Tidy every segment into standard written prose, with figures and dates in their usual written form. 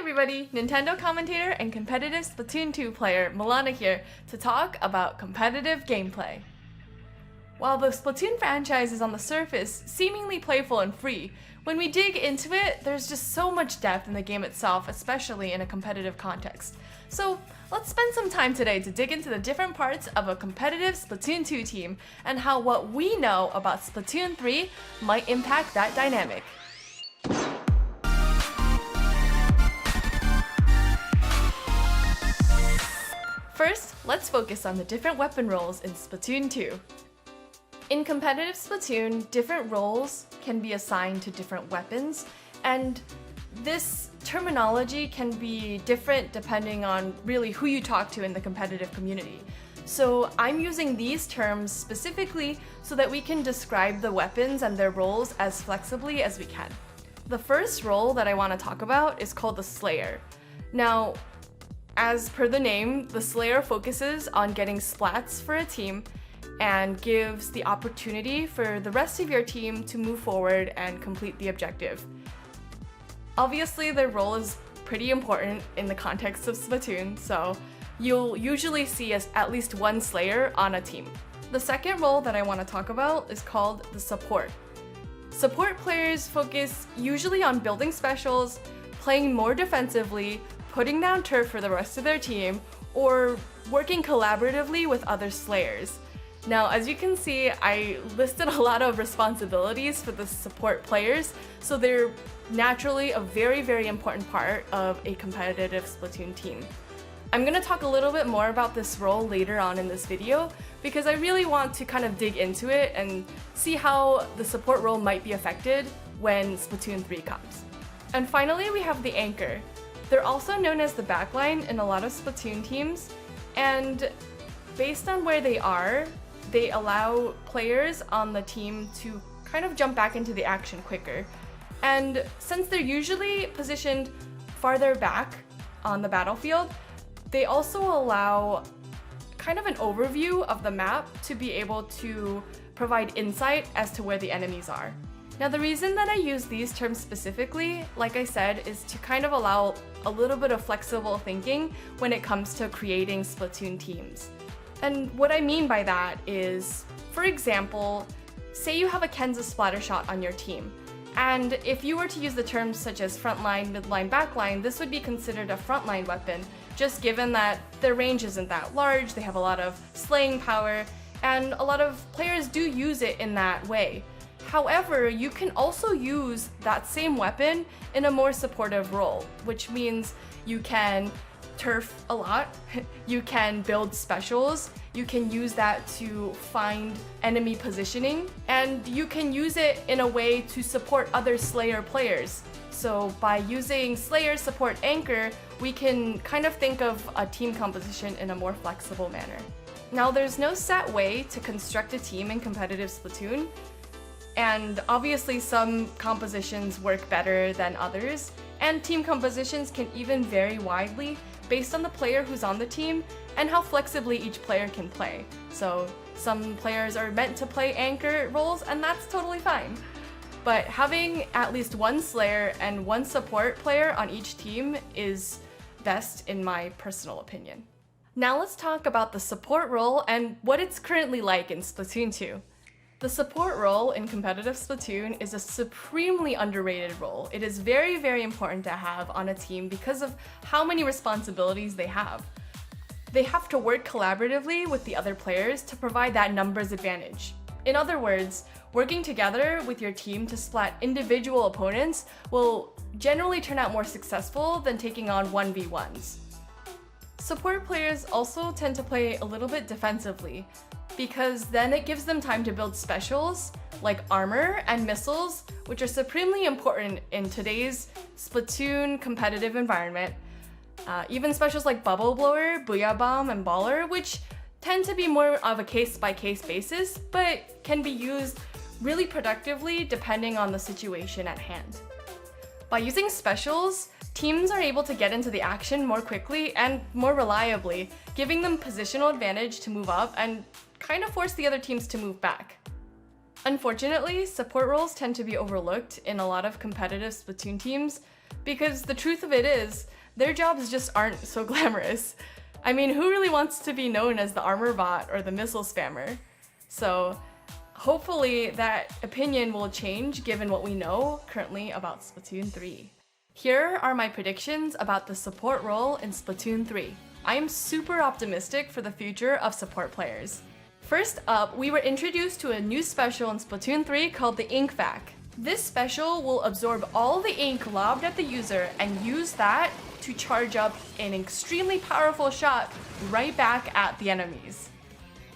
everybody, Nintendo commentator and competitive Splatoon 2 player Mellana here to talk about competitive gameplay. While the Splatoon franchise is on the surface seemingly playful and free, when we dig into it, there's just so much depth in the game itself, especially in a competitive context. So let's spend some time today to dig into the different parts of a competitive Splatoon 2 team and how what we know about Splatoon 3 might impact that dynamic. First, let's focus on the different weapon roles in Splatoon 2. In competitive Splatoon, different roles can be assigned to different weapons, and this terminology can be different depending on really who you talk to in the competitive community. So I'm using these terms specifically so that we can describe the weapons and their roles as flexibly as we can. The first role that I want to talk about is called the Slayer. Now, as per the name, the Slayer focuses on getting splats for a team and gives the opportunity for the rest of your team to move forward and complete the objective. Obviously, their role is pretty important in the context of Splatoon, so you'll usually see at least one Slayer on a team. The second role that I want to talk about is called the Support. Support players focus usually on building specials, playing more defensively, putting down turf for the rest of their team, or working collaboratively with other Slayers. Now, as you can see, I listed a lot of responsibilities for the support players, so they're naturally a very, very important part of a competitive Splatoon team. I'm going to talk a little bit more about this role later on in this video because I really want to kind of dig into it and see how the support role might be affected when Splatoon 3 comes. And finally, we have the Anchor. They're also known as the backline in a lot of Splatoon teams, and based on where they are, they allow players on the team to kind of jump back into the action quicker. And since they're usually positioned farther back on the battlefield, they also allow kind of an overview of the map to be able to provide insight as to where the enemies are. Now, the reason that I use these terms specifically, like I said, is to kind of allow a little bit of flexible thinking when it comes to creating Splatoon teams. And what I mean by that is, for example, say you have a Kansas Splattershot on your team, and if you were to use the terms such as frontline, midline, backline, this would be considered a frontline weapon, just given that their range isn't that large, they have a lot of slaying power, and a lot of players do use it in that way. However, you can also use that same weapon in a more supportive role, which means you can turf a lot, you can build specials, you can use that to find enemy positioning, and you can use it in a way to support other Slayer players. So by using Slayer support Anchor, we can kind of think of a team composition in a more flexible manner. Now, there's no set way to construct a team in competitive Splatoon, and obviously some compositions work better than others, and team compositions can even vary widely based on the player who's on the team and how flexibly each player can play. So some players are meant to play anchor roles, and that's totally fine. But having at least one Slayer and one support player on each team is best in my personal opinion. Now let's talk about the support role and what it's currently like in Splatoon 2. The support role in competitive Splatoon is a supremely underrated role. It is very, very important to have on a team because of how many responsibilities they have. They have to work collaboratively with the other players to provide that numbers advantage. In other words, working together with your team to splat individual opponents will generally turn out more successful than taking on 1v1s. Support players also tend to play a little bit defensively, because then it gives them time to build specials like armor and missiles, which are supremely important in today's Splatoon competitive environment. Even specials like Bubble Blower, Booyah Bomb, and Baller, which tend to be more of a case-by-case basis, but can be used really productively depending on the situation at hand. By using specials, teams are able to get into the action more quickly and more reliably, giving them positional advantage to move up and kind of force the other teams to move back. Unfortunately, support roles tend to be overlooked in a lot of competitive Splatoon teams because the truth of it is, their jobs just aren't so glamorous. I mean, who really wants to be known as the armor bot or the missile spammer? So hopefully that opinion will change given what we know currently about Splatoon 3. Here are my predictions about the support role in Splatoon 3. I am super optimistic for the future of support players. First up, we were introduced to a new special in Splatoon 3 called the Ink Vac. This special will absorb all the ink lobbed at the user and use that to charge up an extremely powerful shot right back at the enemies.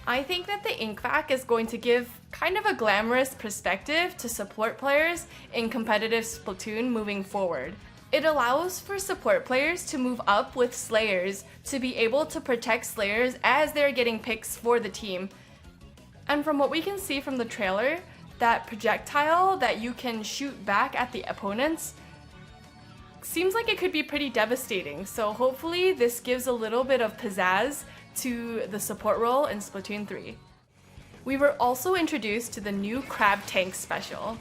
I think that the Ink Vac is going to give kind of a glamorous perspective to support players in competitive Splatoon moving forward. It allows for support players to move up with Slayers to be able to protect Slayers as they're getting picks for the team. And from what we can see from the trailer, that projectile that you can shoot back at the opponents seems like it could be pretty devastating, so hopefully this gives a little bit of pizzazz to the support role in Splatoon 3. We were also introduced to the new Crab Tank special.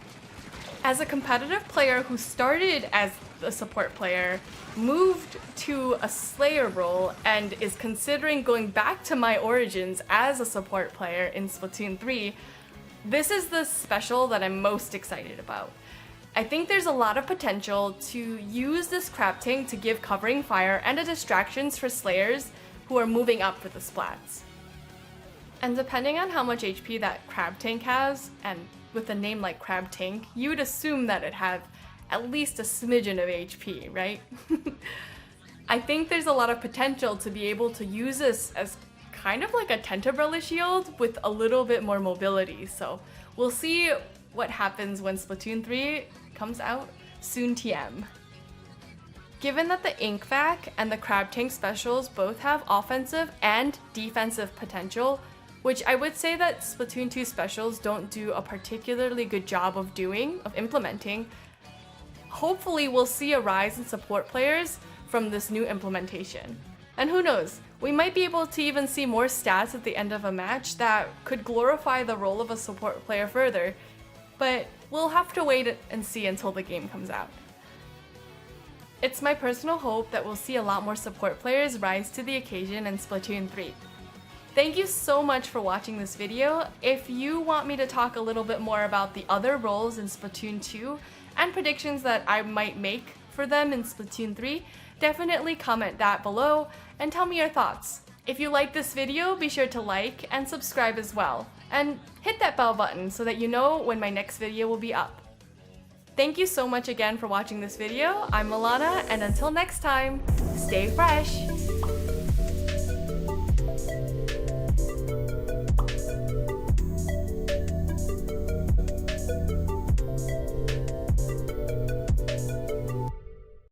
As a competitive player who started as a support player, moved to a Slayer role, and is considering going back to my origins as a support player in Splatoon 3, this is the special that I'm most excited about. I think there's a lot of potential to use this Crab Tank to give covering fire and a distractions for Slayers who are moving up for the splats. And depending on how much HP that Crab Tank has, and with a name like Crab Tank, you would assume that it had at least a smidgen of HP, right? I think there's a lot of potential to be able to use this as kind of like a Tentabella shield with a little bit more mobility, so we'll see what happens when Splatoon 3 comes out soon TM. Given that the Ink Vac and the Crab Tank specials both have offensive and defensive potential, which I would say that Splatoon 2 specials don't do a particularly good job of implementing, hopefully we'll see a rise in support players from this new implementation. And who knows, we might be able to even see more stats at the end of a match that could glorify the role of a support player further, but we'll have to wait and see until the game comes out. It's my personal hope that we'll see a lot more support players rise to the occasion in Splatoon 3. Thank you so much for watching this video. If you want me to talk a little bit more about the other roles in Splatoon 2 and predictions that I might make for them in Splatoon 3, definitely comment that below and tell me your thoughts. If you like this video, be sure to like and subscribe as well, and hit that bell button so that you know when my next video will be up. Thank you so much again for watching this video. I'm Mellana, and until next time, stay fresh!